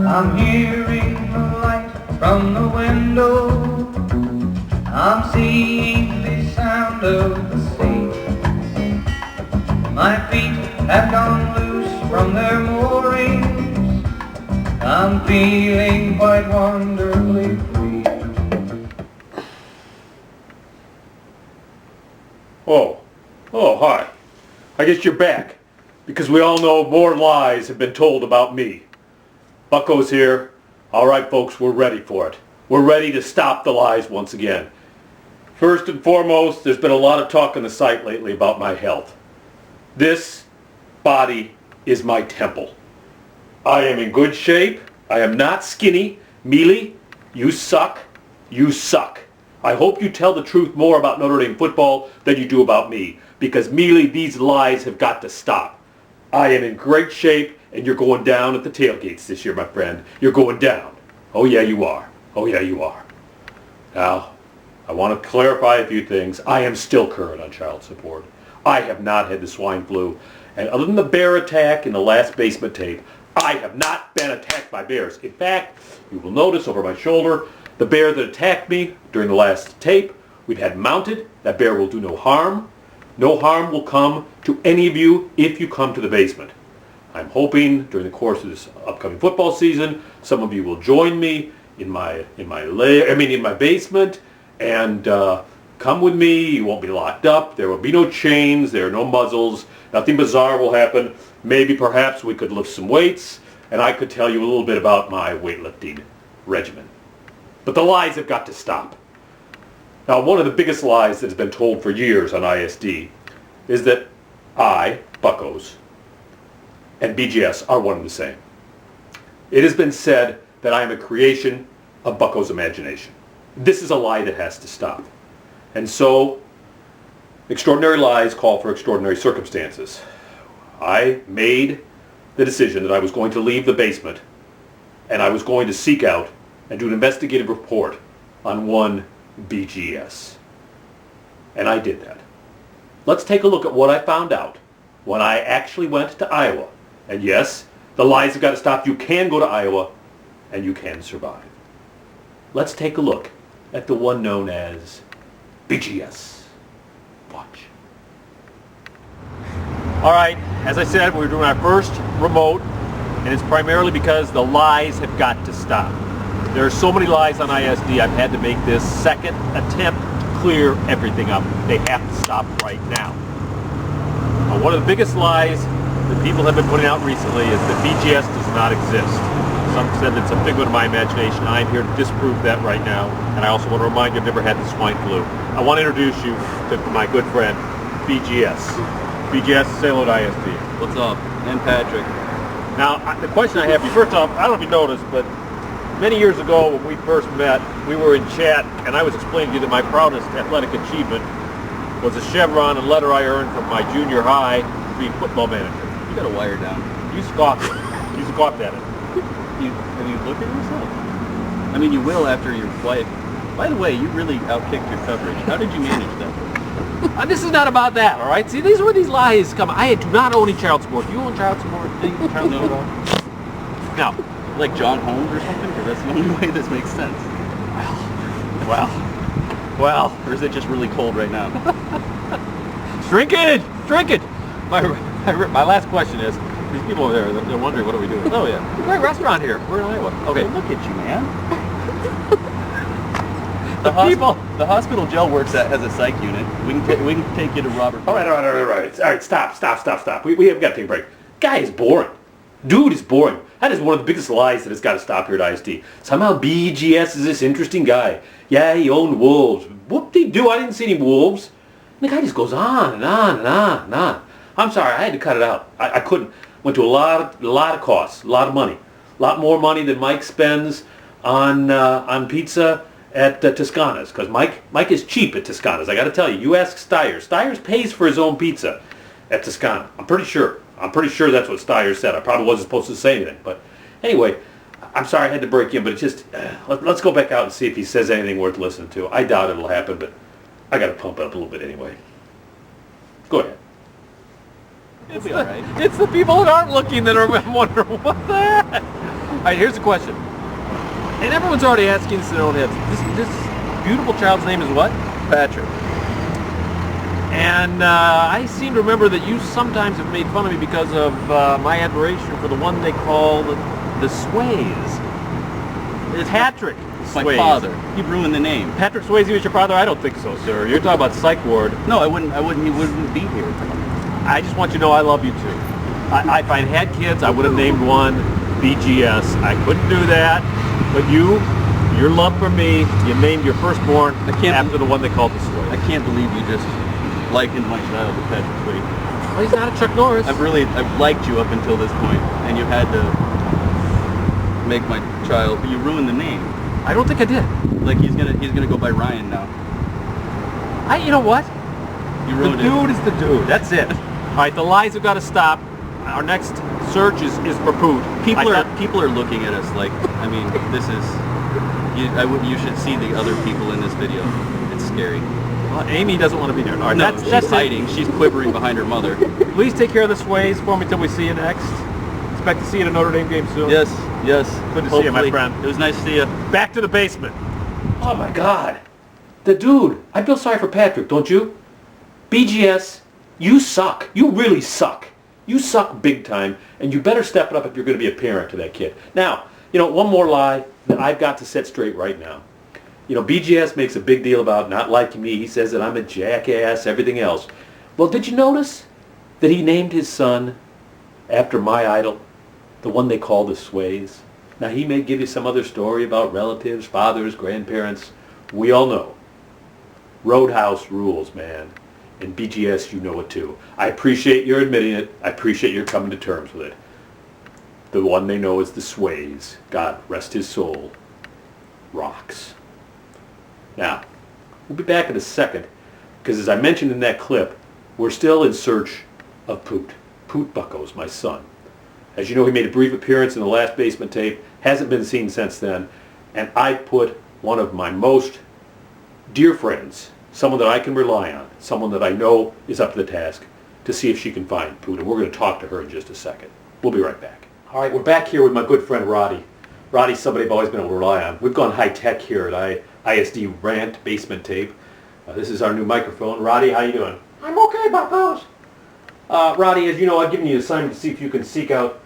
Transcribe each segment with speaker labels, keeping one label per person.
Speaker 1: I'm hearing the light from the window. I'm seeing the sound of the sea. My feet have gone loose from their moorings. I'm feeling quite wonderfully free.
Speaker 2: Oh, hi. I guess you're back, because we all know more lies have been told about me. Bucko's here. All right, folks, we're ready for it. We're ready to stop the lies once again. First and foremost, there's been a lot of talk on the site lately about my health. This body is my temple. I am in good shape. I am not skinny. Mealy, you suck. You suck. I hope you tell the truth more about Notre Dame football than you do about me, because Mealy, these lies have got to stop. I am in great shape, and you're going down at the tailgates this year, my friend. You're going down. Oh yeah, you are. Oh yeah, you are. Now, I want to clarify a few things. I am still current on child support. I have not had the swine flu. And other than the bear attack in the last basement tape, I have not been attacked by bears. In fact, you will notice over my shoulder, the bear that attacked me during the last tape, we've had mounted. That bear will do no harm. No harm will come to any of you if you come to the basement. I'm hoping during the course of this upcoming football season, some of you will join me in my basement and come with me. You won't be locked up. There will be no chains. There are no muzzles. Nothing bizarre will happen. Maybe perhaps we could lift some weights, and I could tell you a little bit about my weightlifting regimen. But the lies have got to stop. Now, one of the biggest lies that has been told for years on ISD is that I, Buckos, and BGS are one and the same. It has been said that I am a creation of Bucko's imagination. This is a lie that has to stop. And so, extraordinary lies call for extraordinary circumstances. I made the decision that I was going to leave the basement and I was going to seek out and do an investigative report on one BGS. And I did that. Let's take a look at what I found out when I actually went to Iowa. And yes, the lies have got to stop. You can go to Iowa and you can survive. Let's take a look at the one known as BGS. Watch. All right, as I said, we're doing our first remote, and it's primarily because the lies have got to stop. There are so many lies on ISD, I've had to make this second attempt to clear everything up. They have to stop right now. One of the biggest lies that people have been putting out recently is that BGS does not exist. Some said it's a figment of my imagination. I'm here to disprove that right now, and I also want to remind you I've never had the swine flu. I want to introduce you to my good friend, BGS. BGS, say hello to ISD.
Speaker 3: What's up? And Patrick.
Speaker 2: Now, the question I have for you, first off, I don't know if you noticed, but many years ago when we first met, we were in chat, and I was explaining to you that my proudest athletic achievement was a chevron and letter I earned from my junior high being football manager.
Speaker 3: You got a wire down.
Speaker 2: You scoffed it. You scoffed at it.
Speaker 3: Have you looked at yourself? I mean, you will after your flight. By the way, you really outkicked your coverage. How did you manage that?
Speaker 2: This is not about that, all right? See, these are where these lies come. I do not own any child support. Do you own child support? Do you own child support? No.
Speaker 3: Like John Holmes or something? Because that's the only way this makes sense.
Speaker 2: Well.
Speaker 3: Or is it just really cold right now?
Speaker 2: Shrinkage! My last question is, these people over there, they're wondering what are we doing? Oh yeah, we're at a restaurant here. We're in Iowa. Okay.
Speaker 3: Well, look at you, man. The hospital Jill works at has a psych unit. We can take you to Robert.
Speaker 2: All right, stop. We have got to take a break. Guy is boring. Dude is boring. That is one of the biggest lies that has got to stop here at ISD. Somehow BGS is this interesting guy. Yeah, he owned wolves. Whoop-de-doo, I didn't see any wolves. And the guy just goes on and on and on and on. I'm sorry, I had to cut it out. I couldn't. Went to a lot of costs, a lot of money. A lot more money than Mike spends on pizza at Toscana's, because Mike is cheap at Toscana's. I got to tell you, you ask Steyers. Steyers pays for his own pizza at Toscana. I'm pretty sure that's what Steyers said. I probably wasn't supposed to say anything, but anyway, I'm sorry I had to break in, but it's just let's go back out and see if he says anything worth listening to. I doubt it'll happen, but I got to pump it up a little bit anyway. Go ahead.
Speaker 3: It'll be all right.
Speaker 4: It's the people that aren't looking that are wondering what the heck. All right, here's the question. And everyone's already asking this in their own heads. This beautiful child's name is what?
Speaker 3: Patrick.
Speaker 4: And I seem to remember that you sometimes have made fun of me because of my admiration for the one they call the Sways. It's Patrick
Speaker 3: My
Speaker 4: Swayze.
Speaker 3: father. He ruined the name.
Speaker 4: Patrick Swayze was your father? I don't think so, sir. You're talking about Psych Ward.
Speaker 3: No, I wouldn't. He wouldn't be here.
Speaker 4: I just want you to know I love you too. If I'd had kids, I would have named one BGS. I couldn't do that, but your love for me, you named your firstborn after the one they called the Swayze.
Speaker 3: I can't believe you just likened my child to Patrick Swayze.
Speaker 4: Well, he's not a Chuck Norris.
Speaker 3: I've liked you up until this point, and you had to make my child. You ruined the name.
Speaker 4: I don't think I did.
Speaker 3: Like he's gonna go by Ryan now.
Speaker 4: You know what?
Speaker 3: You
Speaker 4: The
Speaker 3: ruined it.
Speaker 4: dude is the dude. That's it. All right, the lies have got to stop. Our next search is for Poot.
Speaker 3: People are looking at us like, I mean, this is. You should see the other people in this video. It's scary.
Speaker 4: Well, Amy doesn't want to be there. All right,
Speaker 3: No,
Speaker 4: that's
Speaker 3: she's hiding. She's quivering behind her mother.
Speaker 4: Please take care of the Sways for me till we see you next. Expect to see you at a Notre Dame game soon.
Speaker 3: Yes.
Speaker 4: Good to see you, my
Speaker 3: Hopefully.
Speaker 4: friend.
Speaker 3: It was nice to see you.
Speaker 4: Back to the basement.
Speaker 2: Oh my God. The dude. I feel sorry for Patrick, don't you? BGS, you suck. You really suck. You suck big time, and you better step it up if you're going to be a parent to that kid. Now, one more lie that I've got to set straight right now. BGS makes a big deal about not liking me. He says that I'm a jackass, everything else. Well, did you notice that he named his son after my idol, the one they call the Sways? Now, he may give you some other story about relatives, fathers, grandparents. We all know. Roadhouse rules, man. And BGS, you know it too. I appreciate your admitting it. I appreciate your coming to terms with it. The one they know is the Sways. God rest his soul. Rocks. Now, we'll be back in a second, because as I mentioned in that clip, we're still in search of Poot. Poot Buckos, my son. As you know, he made a brief appearance in the last basement tape, hasn't been seen since then, and I put one of my most dear friends, someone that I can rely on, someone that I know is up to the task, to see if she can find Poot, and we're going to talk to her in just a second. We'll be right back. All right, we're back here with my good friend Roddy. Roddy's somebody I've always been able to rely on. We've gone high-tech here at ISD Rant basement tape. This is our new microphone. Roddy, how you doing?
Speaker 5: I'm okay, Buckos.
Speaker 2: Roddy, as you know, I've given you an assignment to see if you can seek out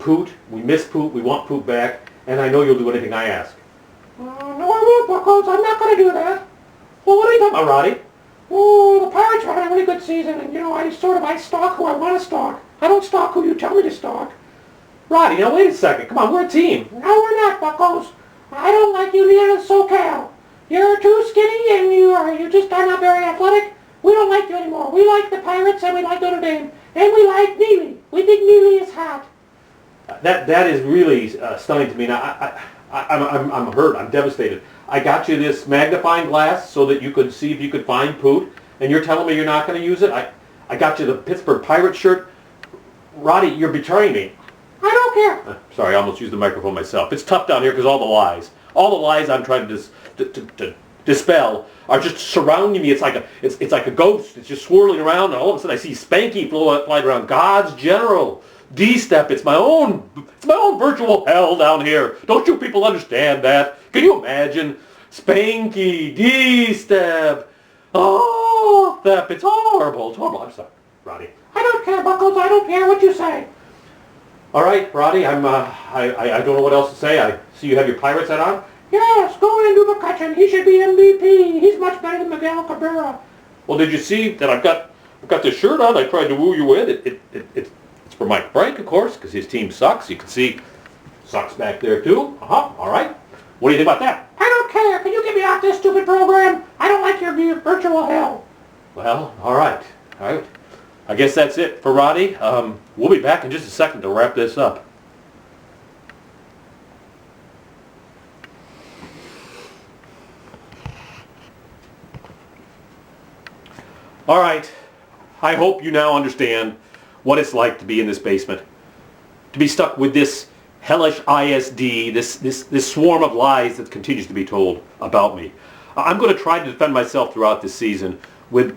Speaker 2: Poot. We miss Poot. We want Poot back. And I know you'll do anything I ask.
Speaker 5: No, I won't, Buckos. I'm not going to do that.
Speaker 2: Well, what are you talking about, Roddy?
Speaker 5: Oh, the Pirates are having a really good season, and, I stalk who I want to stalk. I don't stalk who you tell me to stalk.
Speaker 2: Roddy, now wait a second. Come on, we're a team.
Speaker 5: No, we're not, Buckos. I don't like you near SoCal. You're too skinny, and you just are not very athletic. We don't like you anymore. We like the Pirates, and we like Notre Dame, and we like Neely. We think Neely is hot.
Speaker 2: That is really stunning to me. Now, I'm hurt. I'm devastated. I got you this magnifying glass so that you could see if you could find Poot, and you're telling me you're not going to use it? I got you the Pittsburgh Pirates shirt. Roddy, you're betraying me.
Speaker 5: I don't care.
Speaker 2: Sorry, I almost used the microphone myself. It's tough down here because all the lies I'm trying to dispel are just surrounding me. It's like a ghost. It's just swirling around, and all of a sudden I see Spanky flying around. God's general. D-Step. It's my own virtual hell down here. Don't you people understand that? Can you imagine? Spanky, D-Step. Oh, Step. It's horrible. It's horrible. I'm sorry, Roddy.
Speaker 5: I don't care, Buckles. I don't care what you say.
Speaker 2: All right, Roddy. I don't know what else to say. I see you have your Pirates hat on.
Speaker 5: Yes, go and do McCutcheon. He should be MVP. He's much better than Miguel Cabrera.
Speaker 2: Well, did you see that I've got this shirt on? I tried to woo you with it. It's for Mike Frank, of course, because his team sucks. You can see sucks back there too. All right. What do you think about that?
Speaker 5: I don't care. Can you get me off this stupid program? I don't like your virtual hell.
Speaker 2: Well, all right. I guess that's it for Roddy. We'll be back in just a second to wrap this up. All right. I hope you now understand what it's like to be in this basement, to be stuck with this hellish ISD, this swarm of lies that continues to be told about me. I'm going to try to defend myself throughout this season with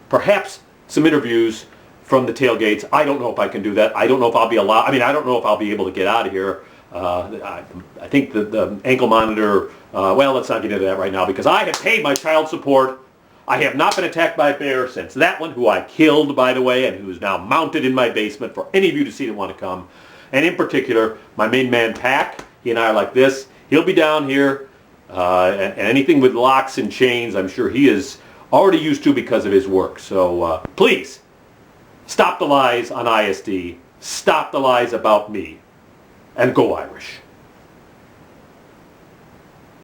Speaker 2: perhaps some interviews from the tailgates. I don't know if I can do that. I don't know if I'll be allowed. I mean, I don't know if I'll be able to get out of here. I think the ankle monitor, well, let's not get into that right now because I have paid my child support. I have not been attacked by a bear since that one, who I killed, by the way, and who is now mounted in my basement for any of you to see that want to come. And in particular, my main man, Pack, he and I are like this. He'll be down here, and anything with locks and chains, I'm sure he is already used to because of his work. So please, stop the lies on ISD. Stop the lies about me. And go Irish.